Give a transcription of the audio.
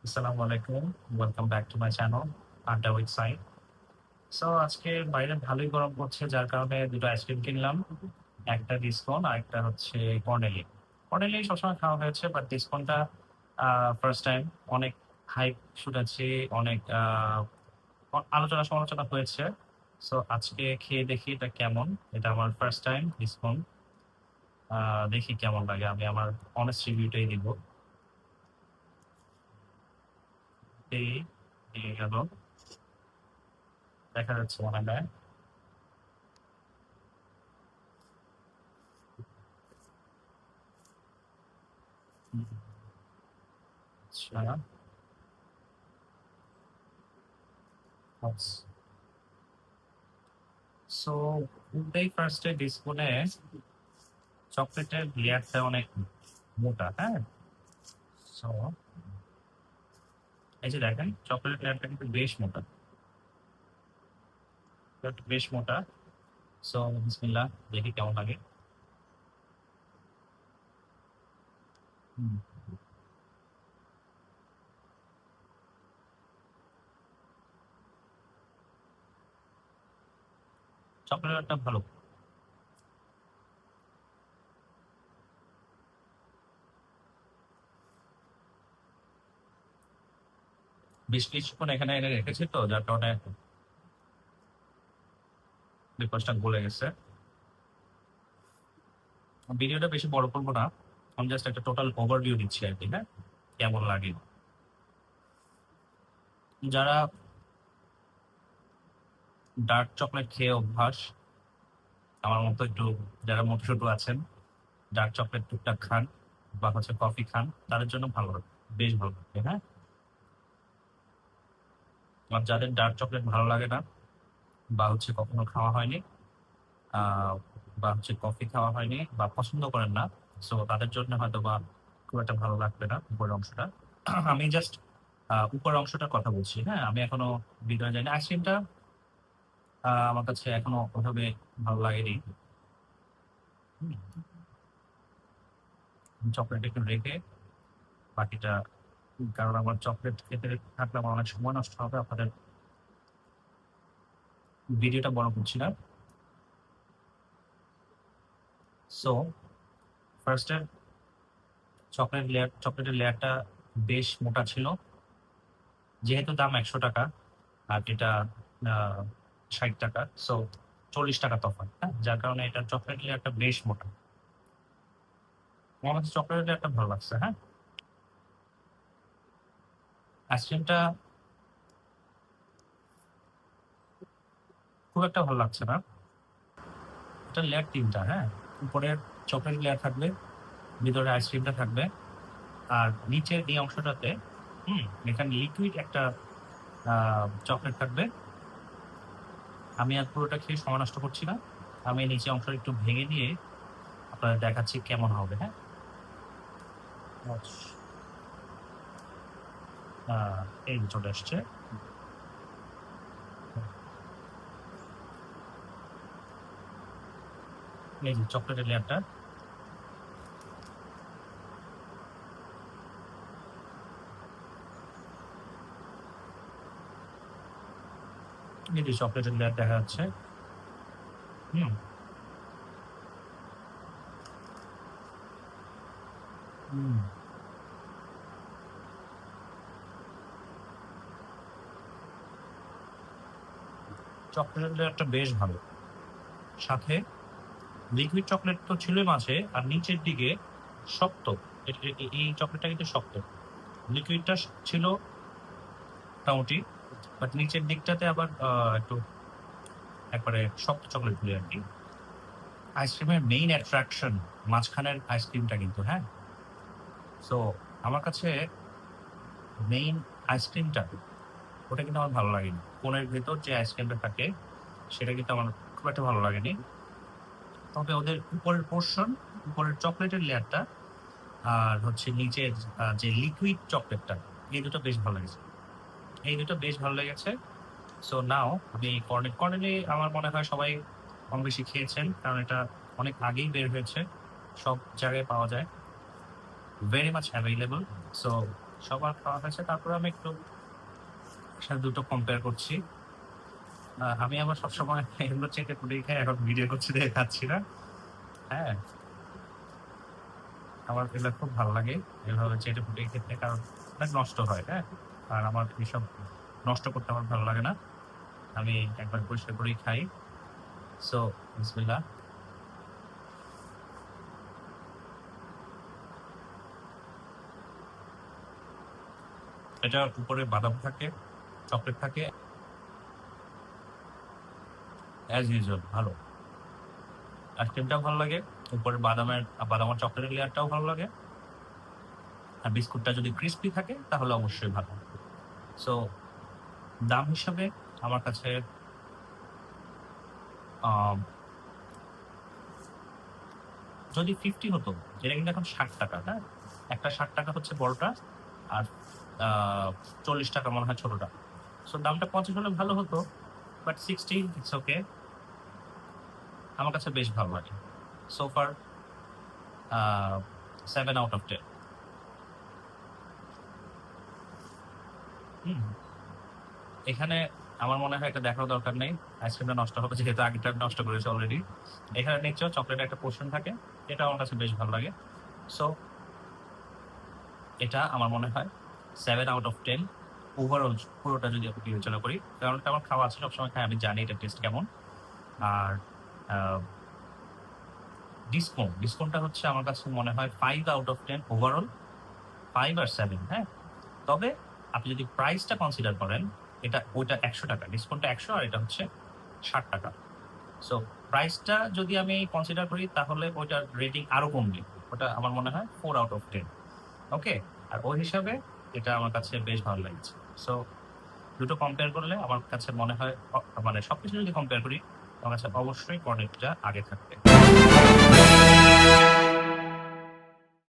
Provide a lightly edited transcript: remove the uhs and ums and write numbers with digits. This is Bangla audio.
আসসালামু আলাইকুম। Welcome back to my channel আড্ডা উইথ সাইদ। সো আজকে বাইরে ভালোই গরম পড়ছে, যার কারণে দুটো আইসক্রিম কিনলাম। একটা ডিসকন আর একটা হচ্ছে কর্নেলি। কর্নেলি সবসময় খাওয়া হয়েছে, বাট ডিসকনটা ফার্স্ট টাইম। অনেক হাইপ শুনেছি, অনেক আলোচনা সমালোচনা হয়েছে। সো আজকে খেয়ে দেখি এটা কেমন। এটা আমার ফার্স্ট টাইম ডিসকন। দেখি কেমন লাগে, আমি আমার অনেস্ট রিভিউটাই দিব। এই নিয়ে গেল, দেখা যাচ্ছে মনে হয়। হুম, আচ্ছা। সো ওটাই ফার্স্টে ডিসপ্লে। চকলেটের লেয়ারটা অনেক মোটা, হ্যাঁ। সো এই যে দেখেন, চকলেটের লেয়ারটা কিন্তু বেশ মোটা, বেশ মোটা। সো বিসমিল্লাহ, দেখি কেমন লাগে। হুম, চকলেটের লেয়ারটা ভালো। বেশ কিছুক্ষণ এখানে এনে রেখেছি, তো যার কারণে রিকোয়েস্টটা গলে গেছে। ভিডিওটা বেশি বড় করবো না, আমি জাস্ট একটা টোটাল ওভারভিউ দিচ্ছি আর কি, হ্যাঁ, কেমন লাগে। যারা ডার্ক চকলেট খেয়ে অভ্যাস, আমার মতো একটু, যারা মোটু ছোটু আছেন, ডার্ক চকলেট টুকটাক খান বা হচ্ছে কফি খান, তাদের জন্য ভালো হবে, বেশ ভালো লাগবে, হ্যাঁ। আর যাদের ডার্ক চকলেট ভালো লাগে না, বা হচ্ছে কখনো খাওয়া হয়নি, আহ বা হচ্ছে কফি খাওয়া হয়নি বা পছন্দ করেন না, সো তাদের জন্য হয়তো বা খুব একটা ভালো লাগবে না উপরের অংশটা। আমি জাস্ট উপরের অংশটার কথা বলছি, হ্যাঁ। আমি এখনো ভিতরে যাইনি। আইসক্রিমটা আমার কাছে এখনো ওভাবে ভালো লাগেনি। চকলেট একটু রেখে বাকিটা, কারণ আমার চকলেট খেতে থাকলে আমার অনেক সময় নষ্ট হবে। আপনাদের ভিডিওটা বড় করছি না। সো ফার্স্টে চকলেটের লেয়ারটা বেশ মোটা ছিল। যেহেতু দাম 100 টাকা আর এটা 60 টাকা, সো 40 টাকা তফাৎ, হ্যাঁ, যার কারণে এটা চকলেট লেয়ারটা বেশ মোটা। আমার কাছে চকলেট লেয়ারটা ভালো লাগছে, হ্যাঁ। আইসক্রিমটা খুব একটা ভালো লাগছে না। এটা লেয়ার তিনটা, হ্যাঁ। উপরের চকলেট লেয়ার থাকবে, ভিতরে আইসক্রিমটা থাকবে, আর নিচের এই অংশটাতে এখানে লিকুইড একটা চকলেট থাকবে। আমি আর পুরোটা খেয়ে সময় নষ্ট করছি না, আমি নিচে অংশটা একটু ভেঙে দিয়ে আপনাদের দেখাচ্ছি কেমন হবে, হ্যাঁ। আচ্ছা, এই যে চলে আসছে। এই যে চকলেটের লেয়ারটা, এই যে চকলেটের লেয়ার দেখা যাচ্ছে। হুম হুম চকলেটের লেয়ারটা বেশ ভালো। সাথে লিকুইড চকলেট তো ছিলই মাঝে, আর নিচের দিকে শক্ত। এই চকলেটটা কিন্তু শক্ত, লিকুইডটা ছিল মোটামুটি, বাট নিচের দিকটাতে আবার একটু একবারে শক্ত চকলেট গুলো আর কি। আইসক্রিমের মেইন অ্যাট্রাকশন মাঝখানের আইসক্রিমটা কিন্তু, হ্যাঁ। সো আমার কাছে মেইন আইসক্রিমটা, ওটা কিন্তু আমার ভালো লাগেনি। কোণের ভেতর যে আইসক্রিমটা থাকে সেটা কিন্তু আমার খুব একটা ভালো লাগেনি। তবে ওদের উপরের পোর্শন, উপরের চকলেটের লেয়ারটা আর হচ্ছে নিচের যে লিকুইড চকলেটটা, এই দুটো বেশ ভালো লেগেছে। এই দুটো বেশ ভালো লেগেছে। সো নাও আমি কর্নেলি আমার মনে হয় সবাই কম বেশি খেয়েছেন, কারণ এটা অনেক আগেই বের হয়েছে, সব জায়গায় পাওয়া যায়, ভেরি মাচ অ্যাভেলেবল। সো সবার খাওয়া হয়েছে, তারপরে আমি একটু সাথে দুটো কম্পেয়ার করছি। আমি আবার সবসময় এগুলো চেটে পুটেই খাই, এখন ভিডিও করছি দেখে খাচ্ছি না। হ্যাঁ, আমার এগুলো খুব ভালো লাগে এভাবে চেটে পুটেই খেতে, কারণ অনেক নষ্ট হয়। হ্যাঁ, আর আমার এসব নষ্ট করতে আমার ভালো লাগে না, আমি একবার পরিষ্কার করেই খাই। সো বিসমিল্লাহ। এটার উপরে বাদাম থাকে, চকলেট থাকে, অ্যাজ ইউজুয়াল ভালো। আইসক্রিমটাও ভালো লাগে, উপরে বাদাম আর চকলেটের লেয়ারটাও ভালো লাগে, আর বিস্কুটটা যদি ক্রিস্পি থাকে তাহলে অবশ্যই ভালো। সো দাম হিসাবে আমার কাছে আম, যদি 50 হতো, যেটা কিন্তু এখন 60 টাকা। হ্যাঁ, একটা 60 টাকা হচ্ছে বড়টা, আর 40 টাকা মনে হয় ছোটটা। সো দামটা 50 হলে ভালো হতো, বাট 60 ইটস ওকে, আমার কাছে বেশ ভালো লাগে। So far 7 out of 10। এখানে আমার মনে হয় এটা দেখার দরকার নেই, আইসক্রিমটা নষ্ট হবে যেহেতু আগেটা নষ্ট করেছে অলরেডি। এখানে নিশ্চয় চকলেটের একটা পোর্শন থাকে, এটা আমার কাছে বেশ ভালো লাগে। সো এটা আমার মনে হয় 7 আউট অফ 10 ওভারঅল, পুরোটা যদি আমি বিবেচনা করি, কারণ এটা আমার খাওয়া আছে, সবসময় খাই, আমি জানি এটা টেস্ট কেমন। আর ডিসকাউন্টটা হচ্ছে আমার কাছে মনে হয় 5 আউট অফ 10 ওভারঅল, 5 আর 7। হ্যাঁ, তবে আপনি যদি প্রাইসটা কনসিডার করেন, ওইটা 100 টাকা, ডিসকাউন্টটা 100 আর এটা হচ্ছে 60 টাকা। সো প্রাইসটা যদি আমি কনসিডার করি তাহলে ওইটার রেটিং আরো কমবে, ওটা আমার মনে হয় 4 আউট অফ 10। ওকে, আর ওই হিসাবে এটা আমার কাছে বেশ ভালো লাগছে। সো দুটো কম্পেয়ার করলে আমার কাছে মনে হয় মানে সবকিছু যদি কম্পেয়ার করি, আমার কাছে অবশ্যই প্রোডাক্টটা আগে থাকবে।